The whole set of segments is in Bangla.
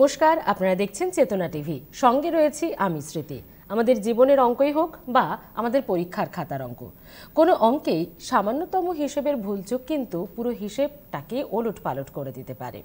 নমস্কার, আপনারা দেখছেন চেতনা টিভি। সঙ্গে রয়েছি আমি স্মৃতি। আমাদের জীবনের অঙ্কই হোক বা আমাদের পরীক্ষার খাতার অঙ্ক, কোনো অঙ্কেই সামান্যতম হিসেবের ভুলচুক কিন্তু পুরো হিসেবটাকে ওলটপালট করে দিতে পারে।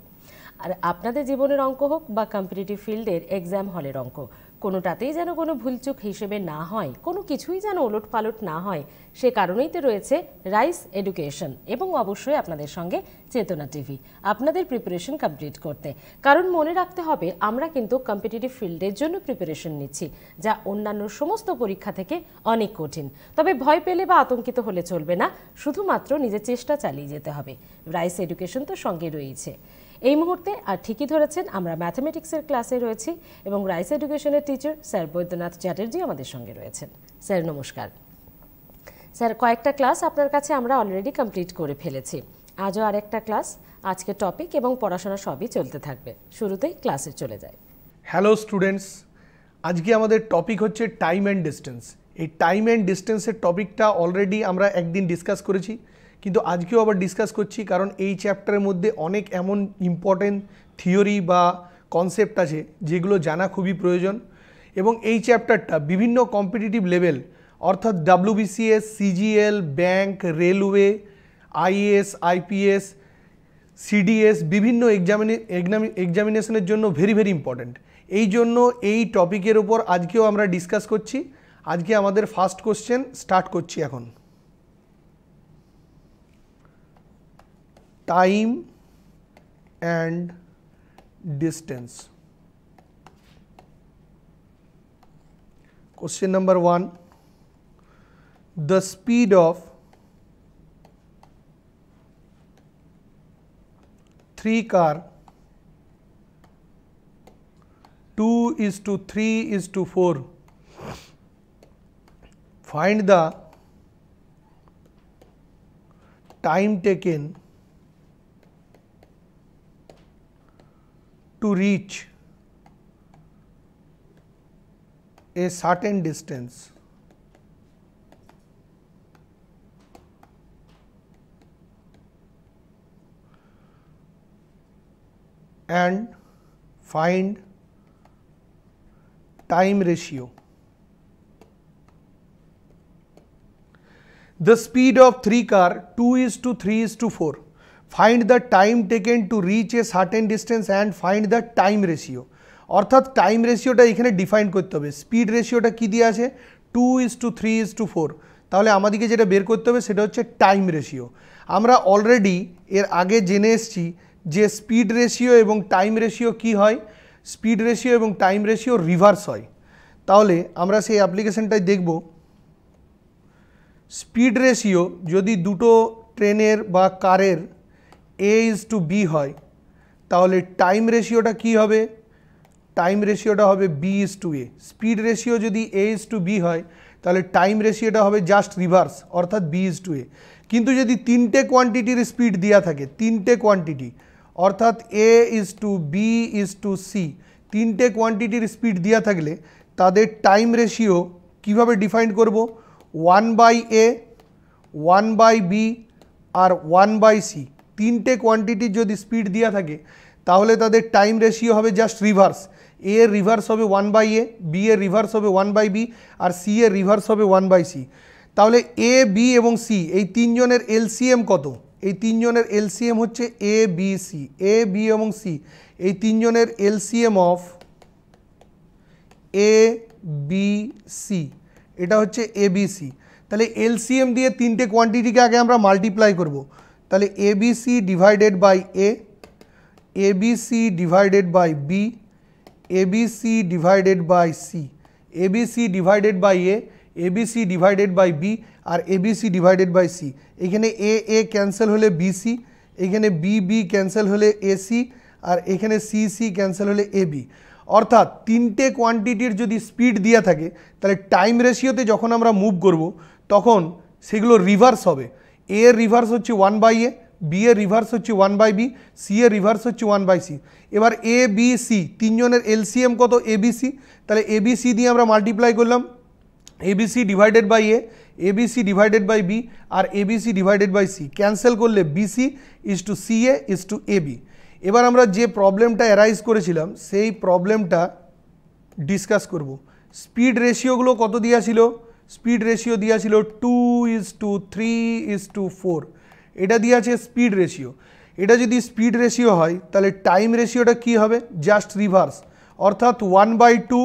আর আপনাদের জীবনের অঙ্ক হোক বা কম্পিটিটিভ ফিল্ডের এক্সাম হলের অঙ্ক, কোনোটাতেই যেন কোনো ভুলচুক হিসেবে না হয়, কোনো কিছুই যেন ওলটপালট না হয়, সে কারণেই তো রয়েছে রাইস এডুকেশন এবং অবশ্যই আপনাদের সঙ্গে চেতনা টিভি আপনাদের প্রিপারেশন কমপ্লিট করতে। কারণ মনে রাখতে হবে, আমরা কিন্তু কম্পিটিটিভ ফিল্ডের জন্য প্রিপারেশন নিচ্ছি, যা অন্যান্য সমস্ত পরীক্ষা থেকে অনেক কঠিন। তবে ভয় পেলে বা আতঙ্কিত হলে চলবে না, শুধুমাত্র নিজের চেষ্টা চালিয়ে যেতে হবে। রাইস এডুকেশন তো সঙ্গে রয়েছে এই মুহূর্তে। আর ঠিকই ধরেছেন, আমরা ম্যাথমেটিক্সের ক্লাসে রয়েছি এবং রাইস এডুকেশনের টিচার স্যার বৈদ্যনাথ চ্যাটার্জি আমাদের সঙ্গে রয়েছেন। স্যার নমস্কার। স্যার, কয়েকটা ক্লাস আপনার কাছে আমরা অলরেডি কমপ্লিট করে ফেলেছি, আজও আরেকটা ক্লাস। আজকে টপিক এবং পড়াশোনা সবই চলতে থাকবে, শুরুতেই ক্লাসে চলে যায়। হ্যালো স্টুডেন্টস, আজকে আমাদের টপিক হচ্ছে টাইম অ্যান্ড ডিস্টেন্স। এই টাইম অ্যান্ড ডিস্টেন্সের টপিকটা অলরেডি আমরা একদিন ডিসকাস করেছি, কিন্তু আজকেও আবার ডিসকাস করছি, কারণ এই চ্যাপ্টারের মধ্যে অনেক এমন ইম্পর্টেন্ট থিওরি বা কনসেপ্ট আছে যেগুলো জানা খুবই প্রয়োজন। এবং এই চ্যাপ্টারটা বিভিন্ন কম্পিটিটিভ লেভেল অর্থাৎ WBCS, CGL, bank, railway, IAS, IPS, CDS বিভিন্ন এক্সামিনেশনের জন্য ভেরি ভেরি ইম্পর্ট্যান্ট। এই জন্য এই টপিকের ওপর আজকেও আমরা ডিসকাস করছি। আজকে আমাদের ফার্স্ট কোশ্চেন স্টার্ট করছি এখন। Time and distance. Question number 1. The speed of 3 car 2:3:4. Find the time taken to reach a certain distance. And find time ratio. The speed of 3 car 2:3:4. Find the time taken to reach a certain distance and find the time ratio. অর্থাৎ টাইম রেশিওটা এখানে ডিফাইন করতে হবে। স্পিড রেশিওটা কী দিয়ে আছে? 2:3:4। তাহলে আমাদেরকে যেটা বের করতে হবে সেটা হচ্ছে টাইম রেশিও। আমরা অলরেডি এর আগে জেনে এসেছি যে স্পিড রেশিও এবং টাইম রেশিও কি হয়। স্পিড রেশিও এবং টাইম রেশিও রিভার্স হয়। তাহলে আমরা সেই অ্যাপ্লিকেশনটাই দেখব। স্পিড রেশিও যদি দুটো ট্রেনের বা কারের A:B হয়, তাহলে টাইম রেশিওটা কি হবে? টাইম রেশিওটা হবে B:A। স্পিড রেশিও যদি A:B হয়, তাহলে টাইম রেশিওটা হবে জাস্ট রিভার্স, অর্থাৎ B:A। কিন্তু যদি তিনটে কোয়ান্টিটির স্পিড দেওয়া থাকে, তিনটে কোয়ান্টিটি অর্থাৎ A:2B:C, তিনটে কোয়ান্টিটির স্পিড দেওয়া থাকলে তাদের টাইম রেশিও কীভাবে ডিফাইন করব? 1/A, 1/B আর 1/C। তিনটে কোয়ান্টিটির যদি স্পিড দেওয়া থাকে তাহলে তাদের টাইম রেশিও হবে জাস্ট রিভার্স। A এর রিভার্স হবে 1/A, B এর রিভার্স হবে 1/B আর C এর রিভার্স হবে 1/C। তাহলে A, B এবং C এই তিনজনের LCM কত? এই তিনজনের LCM হচ্ছে ABC। A, B এবং C এই তিনজনের LCM অফ ABC, এটা হচ্ছে ABC। তাহলে LCM দিয়ে তিনটে কোয়ান্টিটিকে আগে আমরা মাল্টিপ্লাই করব। তাহলে ABC divided by A, ABC divided by B, ABC divided by C, ABC divided by A, ABC divided by B আর ABC ডিভাইডেড বাই C। এখানে A ক্যান্সেল হলে BC, এখানে B ক্যান্সেল হলে AC আর এখানে C ক্যান্সেল হলে AB। অর্থাৎ তিনটে কোয়ান্টিটির যদি স্পিড দেওয়া থাকে তাহলে টাইম রেশিওতে যখন আমরা মুভ করব তখন সেগুলো রিভার্স হবে। A এর রিভার্স হচ্ছে 1/A, B এর রিভার্স হচ্ছে 1/B, C এর রিভার্স হচ্ছে 1/C। এবার ABC তিনজনের LCM কত? ABC। তাহলে ABC দিয়ে আমরা মাল্টিপ্লাই করলাম। ABC divided by A, ABC divided by B আর ABC divided by C। Cancel করলে BC is to CA is to AB। এবার আমরা যে প্রবলেমটা অ্যারাইজ করেছিলাম সেই প্রবলেমটা ডিসকাস করব। স্পিড রেশিওগুলো কত দেওয়া ছিল? স্পিড রেশিও দেওয়া ছিল 2:3:4, এটা দেওয়া আছে স্পিড রেশিও। এটা যদি স্পিড রেশিও হয় তাহলে টাইম রেশিওটা কি হবে? জাস্ট রিভার্স, অর্থাৎ 1/2,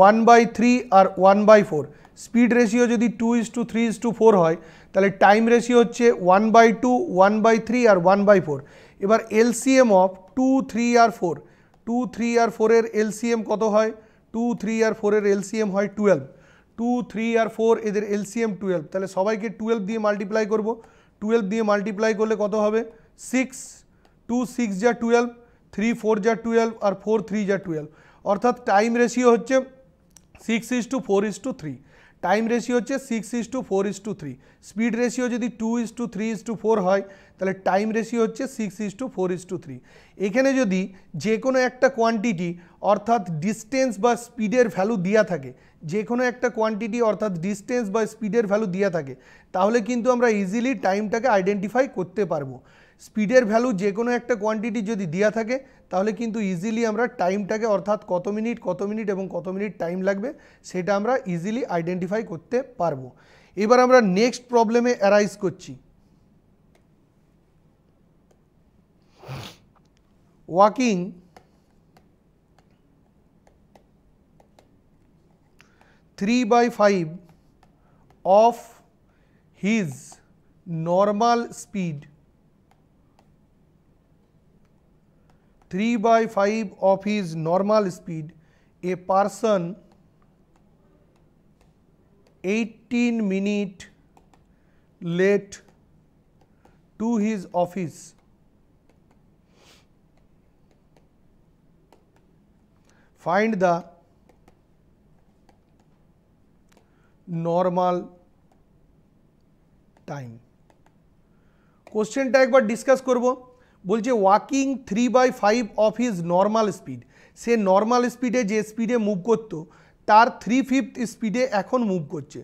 1/3 আর 1/4। স্পিড রেশিও যদি 2:3:4 হয় তাহলে টাইম রেশিও হচ্ছে 1/2, 1/3 আর 1/4। এবার এলসিএম অফ 2, 3 আর 4, 2, 3 আর 4 এর এলসিএম কত হয়? 2, 3 আর 4 এর এলসিএম হয় 12। 2, 3 আর 4 এদের এলসিএম 12, তাহলে সবাইকে 12 দিয়ে মাল্টিপ্লাই করব। 12 দিয়ে মাল্টিপ্লাই করলে কত হবে? 6, 2 6 যা 12, 3 4 যা 12 আর 4 3 যা 12, অর্থাৎ টাইম রেশিও হচ্ছে 6:4:3। টাইম রেশিও হচ্ছে 6:4:3। স্পিড রেশিও যদি 2:3:4 হয় তাহলে টাইম রেশিও হচ্ছে 6:4:3। এখানে যদি যে কোনো একটা কোয়ান্টিটি অর্থাৎ ডিস্টেন্স বা স্পিডের ভ্যালু দেওয়া থাকে, যে কোনো একটা কোয়ান্টিটি অর্থাৎ ডিস্টেন্স বা স্পিডের ভ্যালু দেওয়া থাকে, তাহলে কিন্তু আমরা ইজিলি টাইমটাকে আইডেন্টিফাই করতে পারবো। স্পিডের ভ্যালু যে কোনো একটা কোয়ান্টিটি যদি দেওয়া থাকে তাহলে কিন্তু ইজিলি আমরা টাইমটাকে অর্থাৎ কত মিনিট এবং কত মিনিট টাইম লাগবে সেটা আমরা ইজিলি আইডেন্টিফাই করতে পারবো। এবার আমরা নেক্সট প্রবলেমে অ্যারাইজ করছি। Walking 3/5 of his normal speed, 3/5 of his normal speed, a person 18 minutes late to his office, find the normal time. কোশ্চেনটা একবার ডিসকাস করব। বলছে walking 3/5 of his normal speed, say normal স্পিডে যে স্পিডে মুভ করতো তার 3/5 স্পিডে এখন মুভ করছে।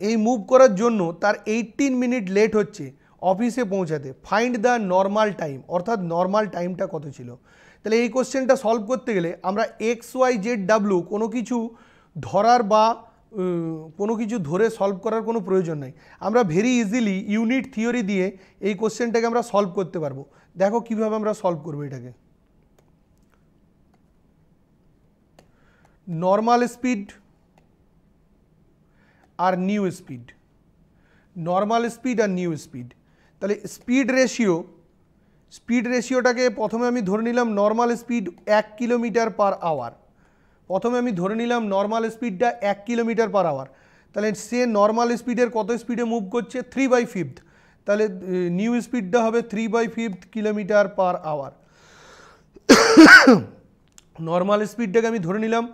এই মুভ করার জন্য তার 18 মিনিট লেট হচ্ছে অফিসে পৌঁছাতে। ফাইন্ড দ্য নর্মাল টাইম, অর্থাৎ নর্মাল টাইমটা কত ছিল। তাহলে এই কোশ্চেনটা সলভ করতে গেলে আমরা XYZ কোনো কিছু ধরার বা কোনো কিছু ধরে সলভ করার কোনো প্রয়োজন নাই। আমরা ভেরি ইজিলি ইউনিট থিওরি দিয়ে এই কোশ্চেনটাকে আমরা সলভ করতে পারবো। দেখো কিভাবে আমরা সলভ করবো এটাকে। নর্মাল স্পিড আর নিউ স্পিড, নর্মাল স্পিড আর নিউ স্পিড। তাহলে স্পিড রেশিওটাকে প্রথমে আমি ধরে নিলাম normal speed 1 kilometre per hour. প্রথমে আমি ধরে নিলাম নর্মাল স্পিডটা 1 কিলোমিটার পার আওয়ার। তাহলে সে নর্মাল স্পিডের কত স্পিডে মুভ করছে? 3/5। তাহলে নিউ স্পিডটা হবে 3/5 কিলোমিটার পার আওয়ার। নর্মাল স্পিডটাকে আমি ধরে নিলাম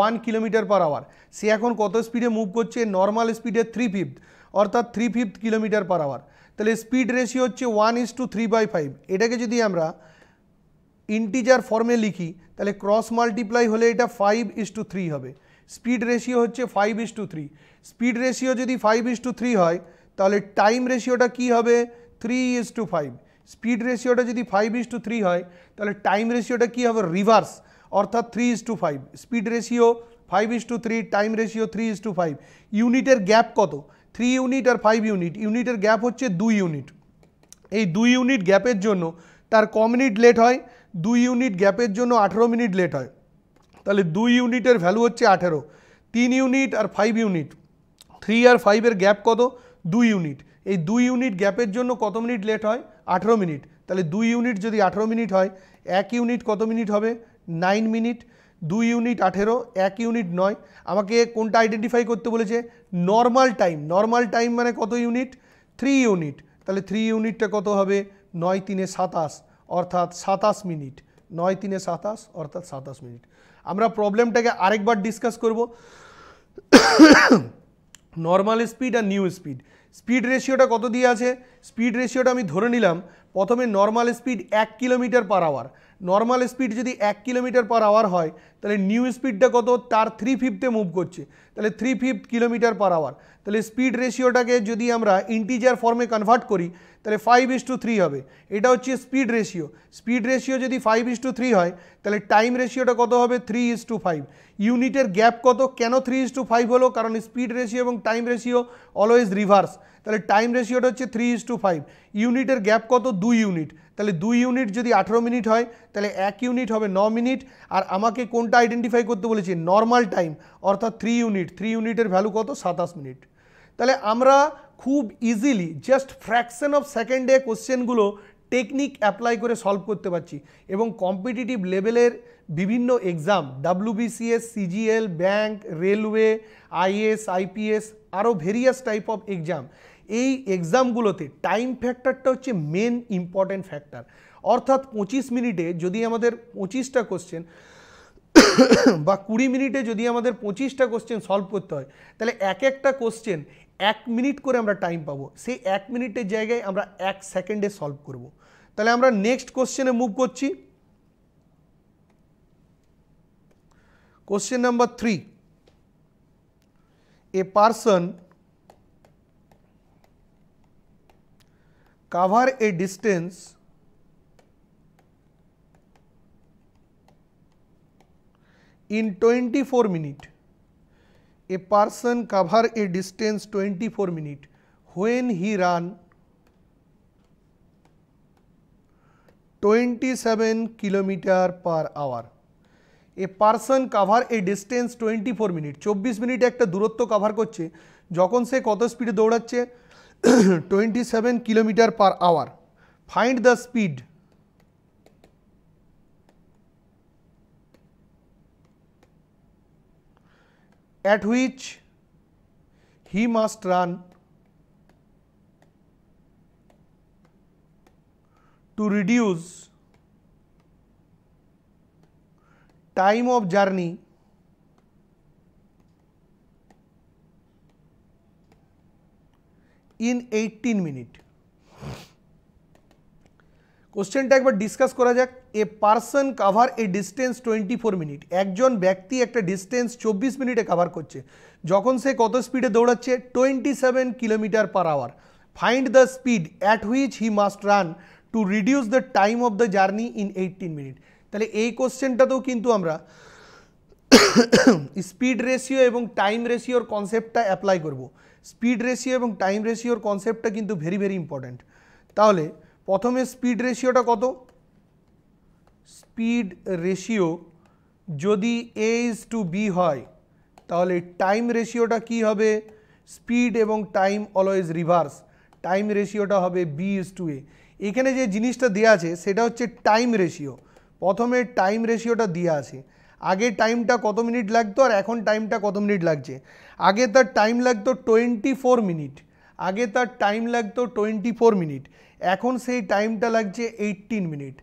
1 কিলোমিটার পার আওয়ার। সে এখন কত স্পিডে মুভ করছে? নর্মাল স্পিডের 3/5, অর্থাৎ 3/5 কিলোমিটার পার আওয়ার। তাহলে স্পিড রেশিও হচ্ছে 1:3/5। এটাকে যদি আমরা ইন্টিজার ফর্মে লিখি তাহলে ক্রস মাল্টিপ্লাই হলে এটা 5:3 হবে। স্পিড রেশিও হচ্ছে 5:3। স্পিড রেশিও যদি 5:3 হয় তাহলে টাইম রেশিওটা কি হবে? 3:5। স্পিড রেশিওটা যদি 5:3 হয় তাহলে টাইম রেশিওটা কি হবে? রিভার্স, অর্থাৎ 3:5। Speed ratio 5:3, time ratio 3:5। ইউনিটের গ্যাপ কত? 3 ইউনিট আর 5 ইউনিট। ইউনিটের গ্যাপ হচ্ছে 2 ইউনিট। এই 2 ইউনিট গ্যাপের জন্য তার ক মিনিট লেট হয়? 2 ইউনিট গ্যাপের জন্য 18 মিনিট লেট হয়। তাহলে 2 ইউনিটের ভ্যালু হচ্ছে 18। 3 ইউনিট আর 5 ইউনিট, 3 আর 5 এর গ্যাপ কত? 2 ইউনিট। এই 2 ইউনিট গ্যাপের জন্য কত মিনিট লেট হয়? 18 মিনিট। তাহলে 2 ইউনিট যদি 18 মিনিট হয়, 1 ইউনিট কত মিনিট হবে? 9 মিনিট। 2 unit 18, 1 unit 9। আমাকে কোনটা আইডেন্টিফাই করতে বলেছে? Normal time. নর্মাল টাইম মানে কত ইউনিট? 3 ইউনিট। তাহলে 3 ইউনিটটা কত হবে? 9 3 27, অর্থাৎ 27 মিনিট। 9 3 27 অর্থাৎ 27 মিনিট। আমরা প্রবলেমটাকে আরেকবার ডিসকাস করব। নর্মাল স্পিড আর নিউ স্পিড। স্পিড রেশিওটা কত দিয়ে আছে? স্পিড রেশিওটা আমি ধরে নিলাম প্রথমে normal speed 1 kilometre per hour. Normal speed যদি 1 কিলোমিটার পার আওয়ার হয় তাহলে নিউ স্পিডটা কত, তার 3/5 মুভ করছে, তাহলে 3/5 কিলোমিটার পার আওয়ার। তাহলে স্পিড রেশিওটাকে যদি আমরা ইন্টিজার ফর্মে কনভার্ট করি তাহলে 5:3 হবে। এটা হচ্ছে স্পিড রেশিও। স্পিড রেশিও যদি 5:3 হয় তাহলে টাইম রেশিওটা কত হবে, 3:5। ইউনিটের গ্যাপ কত, কেন 3:5 হলো, কারণ স্পিড রেশিও এবং টাইম রেশিও অলওয়েজ রিভার্স। তাহলে টাইম রেশিওটা হচ্ছে 3:5। ইউনিটের গ্যাপ কত, 2 ইউনিট। তাহলে 2 ইউনিট যদি 18 মিনিট হয় তাহলে 1 ইউনিট হবে 9 মিনিট। আর আমাকে কোনটা আইডেন্টিফাই করতে বলেছে, নর্মাল টাইম, অর্থাৎ 3 ইউনিট। 3 ইউনিটের ভ্যালু কত, 27 মিনিট। তাহলে আমরা খুব ইজিলি জাস্ট ফ্র্যাকশন অফ সেকেন্ডে কোশ্চেনগুলো টেকনিক অ্যাপ্লাই করে সলভ করতে পারছি। এবং কম্পিটিটিভ লেভেলের বিভিন্ন exam, WBCS, CGL, bank, railway, IAS, IPS, আরও ভেরিয়াস টাইপ অফ এক্সাম, এই এক্সামগুলোতে টাইম ফ্যাক্টরটা হচ্ছে মেন ইম্পর্ট্যান্ট ফ্যাক্টর। অর্থাৎ 25 মিনিটে যদি আমাদের 25টা কোশ্চেন বা 20 মিনিটে যদি আমাদের 25টা কোশ্চেন সলভ করতে হয় তাহলে এক একটা কোশ্চেন 1 মিনিট করে আমরা টাইম পাবো। সেই 1 মিনিটের জায়গায় আমরা 1 সেকেন্ডে সলভ করব। তাহলে আমরা নেক্সট কোশ্চেনে মুভ করছি। Question number 3, a person cover a distance in 24 minutes. A person cover a distance 24 minutes when he run 27 kilometer per hour. A person cover a distance 24 minutes, 24 minute একটা দূরত্ব কভার করছে যখন সে কত স্পিডে দৌড়াচ্ছে, 27 kilometre per hour. Find the speed at which he must run to reduce time of journey in 18 minutes. কোশ্চেনটা একবার ডিসকাস করা যাক। A person cover a distance 24 minute, একজন ব্যক্তি একটা ডিস্টেন্স 24 মিনিটে কাভার করছে যখন সে কত স্পিডে দৌড়াচ্ছে, 27 kilometre per hour. Find the speed at which he must run to reduce the time of the journey in 18 minute. তাহলে এই কোশ্চেনটাতেও কিন্তু আমরা স্পিড রেশিও এবং টাইম রেশিওর কনসেপ্টটা অ্যাপ্লাই করব। স্পিড রেশিও এবং টাইম রেশিওর কনসেপ্টটা কিন্তু ভেরি ভেরি ইম্পর্ট্যান্ট। তাহলে প্রথমে স্পিড রেশিওটা কত, স্পিড রেশিও যদি A:B হয় তাহলে টাইম রেশিওটা কি হবে, স্পিড এবং টাইম অলওয়েজ রিভার্স, টাইম রেশিওটা হবে B:A। এখানে যে জিনিসটা দেওয়া আছে সেটা হচ্ছে টাইম রেশিও। প্রথমে টাইম রেশিওটা দেওয়া আছে, আগে টাইমটা কত মিনিট লাগতো আর এখন টাইমটা কত মিনিট লাগছে। আগে তার টাইম লাগতো 24 মিনিট, আগে তার টাইম লাগতো 24 মিনিট, এখন সেই টাইমটা লাগছে 18 মিনিট।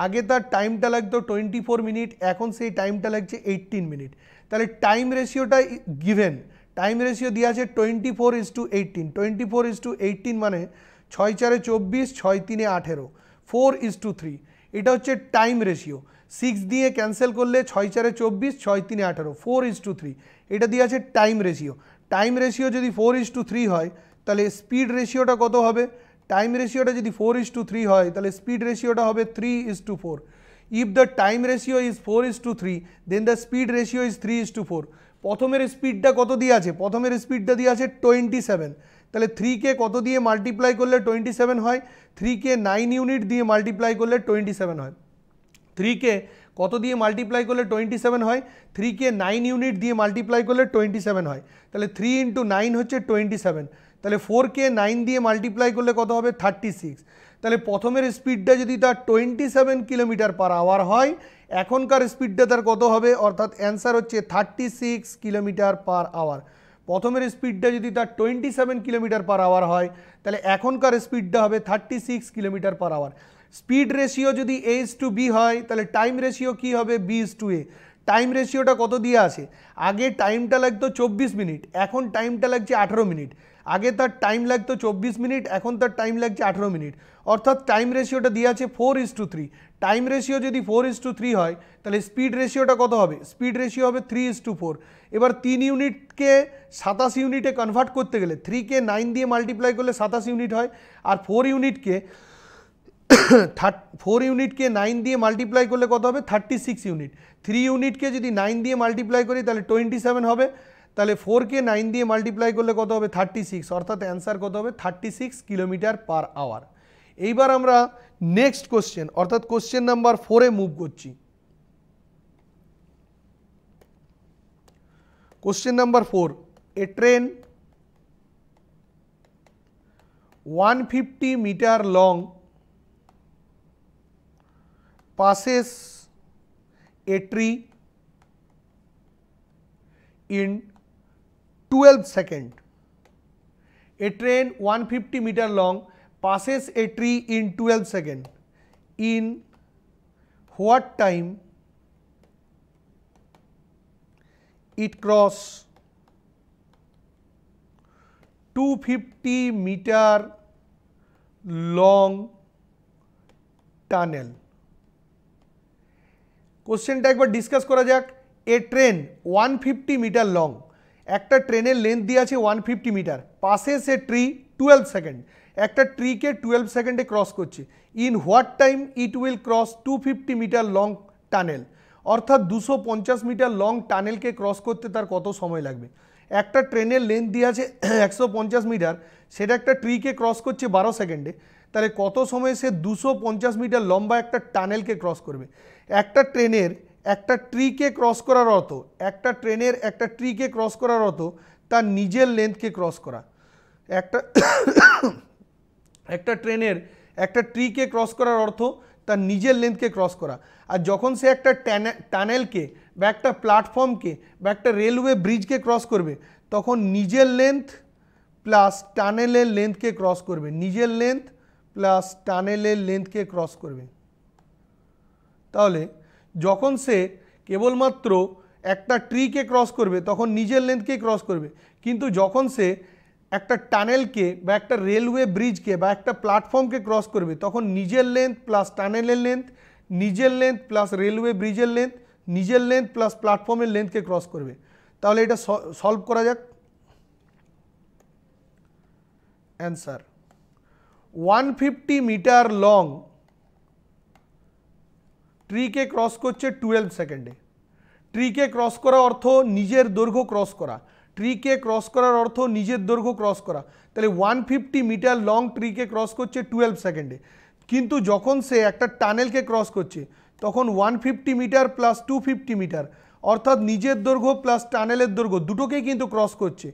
আগে তার টাইমটা লাগতো 24 মিনিট, এখন সেই টাইমটা লাগছে 18 মিনিট। তাহলে টাইম রেশিওটা গিভেন, টাইম রেশিও দেওয়া আছে 24:18। 24:18 মানে 6×4 = 24, 6×3 = 18, 4:3। এটা হচ্ছে টাইম রেশিও। 6 দিয়ে ক্যান্সেল করলে 6×4 = 24, 6×3 = 18, 4:3। এটা দিয়ে আছে টাইম রেশিও। টাইম রেশিও যদি 4:3 হয় তাহলে স্পিড রেশিওটা কত হবে, টাইম রেশিওটা যদি 4:3 হয় তাহলে স্পিড রেশিওটা হবে 3:4। If the time ratio is 4:3 then the speed ratio is 3:4। প্রথমের স্পিডটা কত দিয়ে আছে, প্রথমের স্পিডটা দিয়ে আছে 27। তাহলে 3কে কত দিয়ে মাল্টিপ্লাই করলে 27 হয়, 3কে 9 ইউনিট দিয়ে মাল্টিপ্লাই করলে 27 হয়। 3কে কত দিয়ে মাল্টিপ্লাই করলে 27 হয়, 3কে 9 ইউনিট দিয়ে মাল্টিপ্লাই করলে 27 হয়। তাহলে 3 × 9 হচ্ছে 27। তাহলে 4কে 9 দিয়ে মাল্টিপ্লাই করলে কত হবে, 36। তাহলে প্রথমের স্পিডটা যদি তার 27 কিলোমিটার পার আওয়ার হয়, এখনকার স্পিডটা তার কত হবে, অর্থাৎ অ্যান্সার হচ্ছে 36 কিলোমিটার পার আওয়ার। প্রথমের স্পিডটা যদি তার 27 কিলোমিটার পার আওয়ার হয় তাহলে এখনকার স্পিডটা হবে 36 kilometre per hour. Speed ratio যদি A:B হয় তাহলে টাইম রেশিও কি হবে, B:A। টাইম রেশিওটা কত দিয়ে আছে, আগে টাইমটা লাগতো 24 মিনিট, এখন টাইমটা লাগছে 18 মিনিট। আগে তার টাইম লাগতো 24 মিনিট, এখন তার টাইম লাগছে 18 মিনিট। অর্থাৎ টাইম রেশিওটা দিয়ে আছে 4:3। টাইম রেশিও যদি 4:3 হয় তাহলে স্পিড রেশিওটা কত হবে, স্পিড রেশিও হবে 3:4। এবার 3 ইউনিটকে 27 ইউনিটে কনভার্ট করতে গেলে 3কে 9 দিয়ে মাল্টিপ্লাই করলে 27 ইউনিট হয়, আর 4 ইউনিটকে 9 দিয়ে মাল্টিপ্লাই করলে কত হবে, 36 ইউনিট। 3 ইউনিটকে যদি 9 দিয়ে মাল্টিপ্লাই করি তাহলে 27 হবে, তাহলে 4কে 9 দিয়ে মাল্টিপ্লাই করলে কত হবে, 36, অর্থাৎ অ্যান্সার কত হবে, 36 কিলোমিটার পার আওয়ার। এইবার আমরা নেক্সট কোশ্চেন অর্থাৎ কোশ্চেন নাম্বার 4-এ মুভ করছি। Question number 4, a train 150 meter long passes a tree in 12 seconds. A train 150 meter long passes a tree in 12 seconds. In what time it cross 250 meter long tunnel? কোশ্চেনটা একবার ডিসকাস করা যাক। এ ট্রেন 150 মিটার লং, একটা ট্রেনের লেন্থ দিয়ে আছে 150 metre, passes a tree 12 second, একটা ট্রিকে 12 সেকেন্ডে ক্রস করছে। In what time it will cross 250 metre long tunnel, অর্থাৎ 250 মিটার লং টানেলকে ক্রস করতে তার কত সময় লাগবে। একটা ট্রেনের লেন্থ দিয়ে আছে 150 মিটার, সেটা একটা ট্রিকে ক্রস করছে 12 সেকেন্ডে, তাহলে কত সময়ে সে 250 মিটার লম্বা একটা টানেলকে ক্রস করবে। একটা ট্রেনের একটা ট্রিকে ক্রস করার অর্থ, একটা ট্রেনের একটা ট্রিকে ক্রস করার অর্থ তার নিজের লেন্থকে ক্রস করা। একটা ট্রেনের একটা ট্রিকে ক্রস করার অর্থ তার নিজের লেন্থকে ক্রস করা। আর যখন সে একটা টানেলকে বা একটা প্ল্যাটফর্মকে বা একটা রেলওয়ে ব্রিজকে ক্রস করবে, তখন নিজের লেন্থ প্লাস টানেলের লেন্থকে ক্রস করবে, নিজের লেন্থ প্লাস টানেলের লেন্থকে ক্রস করবে। তাহলে যখন সে কেবলমাত্র একটা ট্রিকে ক্রস করবে তখন নিজের লেন্থকে ক্রস করবে, কিন্তু যখন সে একটা টানেলকে বা একটা রেলওয়ে ব্রিজকে বা একটা প্ল্যাটফর্মকে ক্রস করবে তখন নিজের লেন্থ প্লাস টানেলের লেন্থ, নিজের লেন্থ প্লাস রেলওয়ে ব্রিজের লেন্থ, নিজের লেন্থ প্লাস প্ল্যাটফর্মের লেন্থকে ক্রস করবে। তাহলে এটা সলভ করা যাক। অ্যান্সার 150 মিটার লং ট্রিকে ক্রস করছে 12 সেকেন্ডে। ট্রিকে ক্রস করা অর্থ নিজের দৈর্ঘ্য ক্রস করা, ট্রিকে ক্রস করার অর্থ নিজের দৈর্ঘ্য ক্রস করা। তাহলে 150 মিটার লং ট্রিকে ক্রস করছে 12 সেকেন্ডে, কিন্তু যখন সে একটা টানেলকে ক্রস করছে তখন 150 মিটার প্লাস 250 মিটার, অর্থাৎ নিজের দৈর্ঘ্য প্লাস টানেলের দৈর্ঘ্য দুটোকেই কিন্তু ক্রস করছে।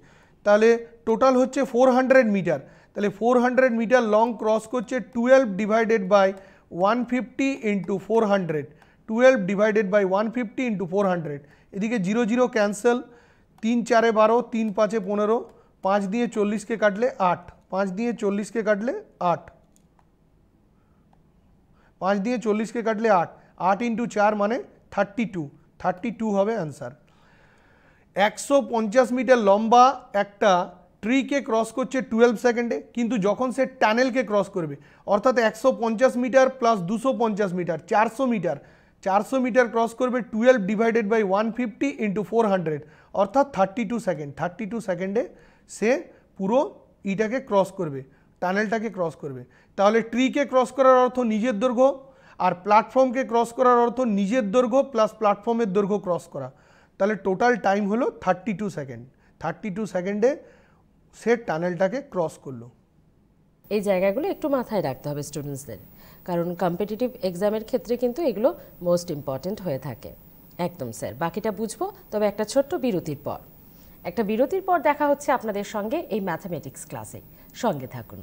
তাহলে টোটাল হচ্ছে 400 মিটার। তাহলে 400 মিটার লং ক্রস করছে 12 divided by 150 into 400, 12 divided by 150 into 400। এদিকে 0 0 ক্যান্সেল, 3 4 12, 3 5 15, 5 দিয়ে 40কে কাটলে 8, 5 দিয়ে 40কে কাটলে 8, 5 দিয়ে 40কে কাটলে 8, 8 ইন্টু 4 মানে 32, 32 হবে অ্যান্সার। 150 মিটার লম্বা একটা ট্রিকে ক্রস করছে 12 সেকেন্ডে, কিন্তু যখন সে টানেলকে ক্রস করবে অর্থাৎ 150 metre plus 250 metre 400 metre, 400 metre cross করবে 12 ডিভাইডেড বাই 150 ইন্টু 400, অর্থাৎ 32 সেকেন্ড। 32 সেকেন্ডে সে পুরো ইটাকে ক্রস করবে, টানেলটাকে ক্রস করবে। তাহলে ট্রিকে ক্রস করার অর্থ নিজের দৈর্ঘ্য, আর প্ল্যাটফর্মকে ক্রস করার অর্থ নিজের দৈর্ঘ্য প্লাস প্ল্যাটফর্মের দৈর্ঘ্য ক্রস করা। তাহলে টোটাল টাইম হলো 32 সেকেন্ড। 32 সেকেন্ডে সে টানেলটাকে ক্রস করলো। এই জায়গাগুলো একটু মাথায় রাখতে হবে স্টুডেন্টসদের, কারণ কম্পিটিটিভ এক্সামের ক্ষেত্রে কিন্তু এগুলো মোস্ট ইম্পর্ট্যান্ট হয়ে থাকে। একদম স্যার, বাকিটা বুঝবো, তবে একটা ছোট্ট বিরতির পর। একটা বিরতির পর দেখা হচ্ছে আপনাদের সঙ্গে এই ম্যাথামেটিক্স ক্লাসে। সঙ্গে থাকুন।